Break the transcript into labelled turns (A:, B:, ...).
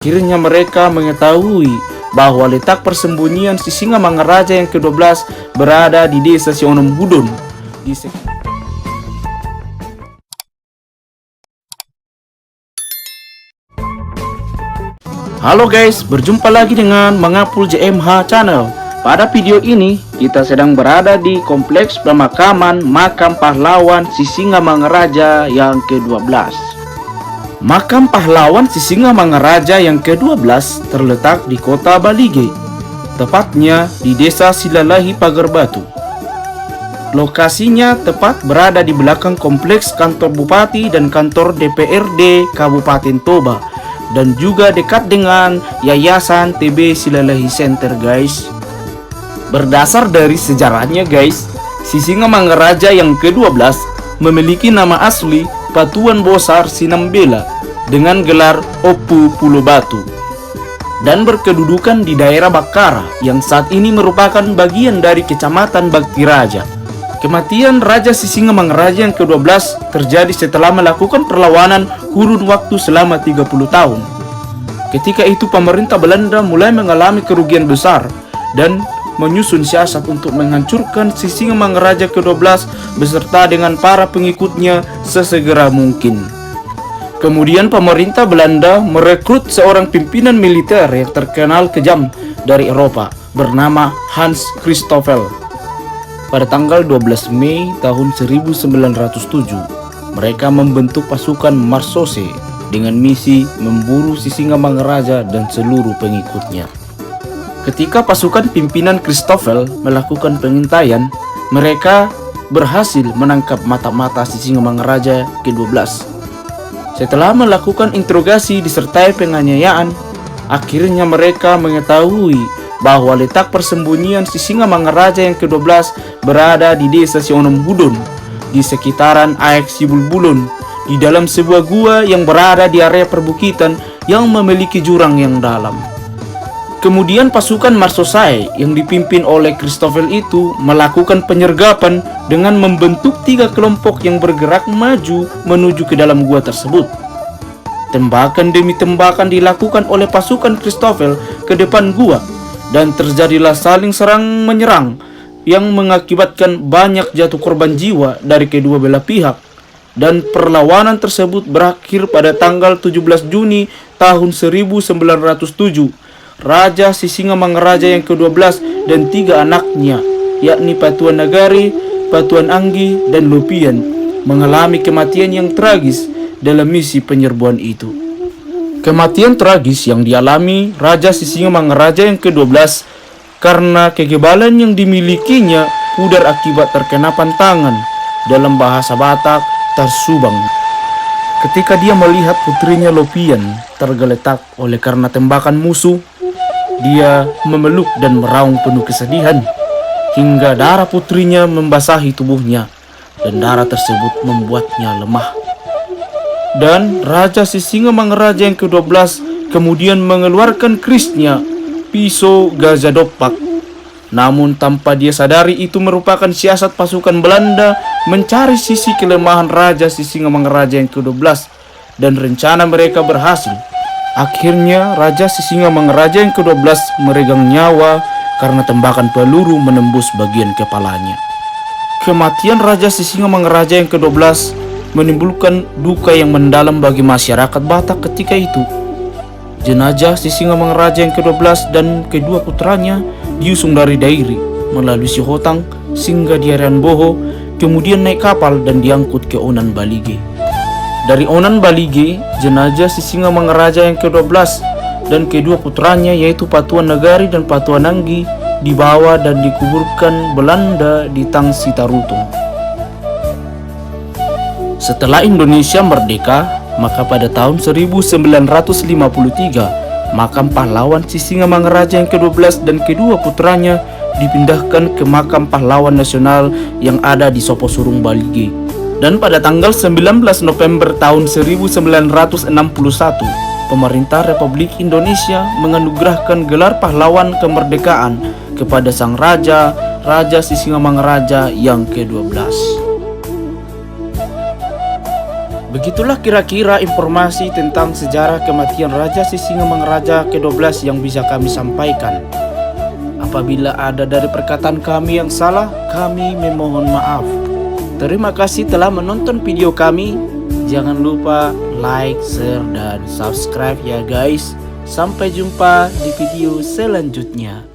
A: Akhirnya mereka mengetahui bahwa letak persembunyian Sisingamangaraja yang ke-12 berada di desa Sionom Budon. Halo guys, berjumpa lagi dengan Mangapul JMH Channel. Pada video ini, kita sedang berada di Kompleks Pemakaman Makam Pahlawan Sisingamangaraja yang ke-12. Makam Pahlawan Sisingamangaraja yang ke-12 terletak di kota Balige, tepatnya di desa Silalahi Pagar Batu. Lokasinya tepat berada di belakang kompleks kantor bupati dan kantor DPRD Kabupaten Toba, dan juga dekat dengan Yayasan TB Silalahi Center guys. Berdasar dari sejarahnya guys, Sisingamangaraja yang ke-12 memiliki nama asli Patuan Bosar Sinambela dengan gelar Opu Pulo Batu, dan berkedudukan di daerah Bakara yang saat ini merupakan bagian dari Kecamatan Bakti Raja. Kematian Raja Sisingamangaraja yang ke-12 terjadi setelah melakukan perlawanan kurun waktu selama 30 tahun. Ketika itu pemerintah Belanda mulai mengalami kerugian besar dan menyusun siasat untuk menghancurkan Sisingamangaraja ke-12 beserta dengan para pengikutnya sesegera mungkin. Kemudian pemerintah Belanda merekrut seorang pimpinan militer yang terkenal kejam dari Eropa bernama Hans Christoffel. Pada tanggal 12 Mei tahun 1907, mereka membentuk pasukan Marsose dengan misi memburu Sisingamangaraja dan seluruh pengikutnya. Ketika pasukan pimpinan Christoffel melakukan pengintaian, mereka berhasil menangkap mata-mata Sisingamangaraja ke-12. Setelah melakukan interogasi disertai penganiayaan, akhirnya mereka mengetahui bahwa letak persembunyian Sisingamangaraja yang ke-12 berada di desa Sionom Budon, di sekitaran Aek Sibulbulon, di dalam sebuah gua yang berada di area perbukitan yang memiliki jurang yang dalam. Kemudian pasukan Marsosai yang dipimpin oleh Christoffel itu melakukan penyergapan dengan membentuk 3 kelompok yang bergerak maju menuju ke dalam gua tersebut. Tembakan demi tembakan dilakukan oleh pasukan Christoffel ke depan gua, dan terjadilah saling serang menyerang yang mengakibatkan banyak jatuh korban jiwa dari kedua belah pihak. Dan perlawanan tersebut berakhir pada tanggal 17 Juni tahun 1907. Raja Sisingamangaraja yang ke-12 dan 3 anaknya, yakni Patuan Nagari, Patuan Anggi, dan Lupian, mengalami kematian yang tragis dalam misi penyerbuan itu. Kematian tragis yang dialami Raja Sisingamangaraja yang ke-12 karena kekebalan yang dimilikinya pudar akibat terkena pantangan, dalam bahasa Batak tersubang. Ketika dia melihat putrinya Lupian tergeletak oleh karena tembakan musuh, dia memeluk dan meraung penuh kesedihan hingga darah putrinya membasahi tubuhnya, dan darah tersebut membuatnya lemah. Dan Raja Sisingamangaraja yang ke-12 kemudian mengeluarkan kerisnya, pisau gajah dopak. Namun tanpa dia sadari itu merupakan siasat pasukan Belanda mencari sisi kelemahan Raja Sisingamangaraja yang ke-12, dan rencana mereka berhasil. Akhirnya Raja Sisingamangaraja yang ke-12 meregang nyawa karena tembakan peluru menembus bagian kepalanya. Kematian Raja Sisingamangaraja yang ke-12 menimbulkan duka yang mendalam bagi masyarakat Batak ketika itu. Jenazah Sisingamangaraja yang ke-12 dan kedua putranya diusung dari Dairi melalui Sihotang singgah di Harian Boho, kemudian naik kapal dan diangkut ke Onan Balige. Dari Onan Balige, jenazah Sisingamangaraja yang ke-12 dan kedua putranya yaitu Patuan Nagari dan Patuan Anggi dibawa dan dikuburkan Belanda di Tangsi Tarutung. Setelah Indonesia merdeka, maka pada tahun 1953, makam pahlawan Sisingamangaraja yang ke-12 dan kedua putranya dipindahkan ke makam pahlawan nasional yang ada di Soposurung Balige. Dan pada tanggal 19 November tahun 1961, pemerintah Republik Indonesia menganugerahkan gelar pahlawan kemerdekaan kepada sang raja, Raja Sisingamangaraja yang ke-12. Begitulah kira-kira informasi tentang sejarah kematian Raja Sisingamangaraja ke-12 yang bisa kami sampaikan. Apabila ada dari perkataan kami yang salah, kami memohon maaf. Terima kasih telah menonton video kami. Jangan lupa like, share, dan subscribe ya guys. Sampai jumpa di video selanjutnya.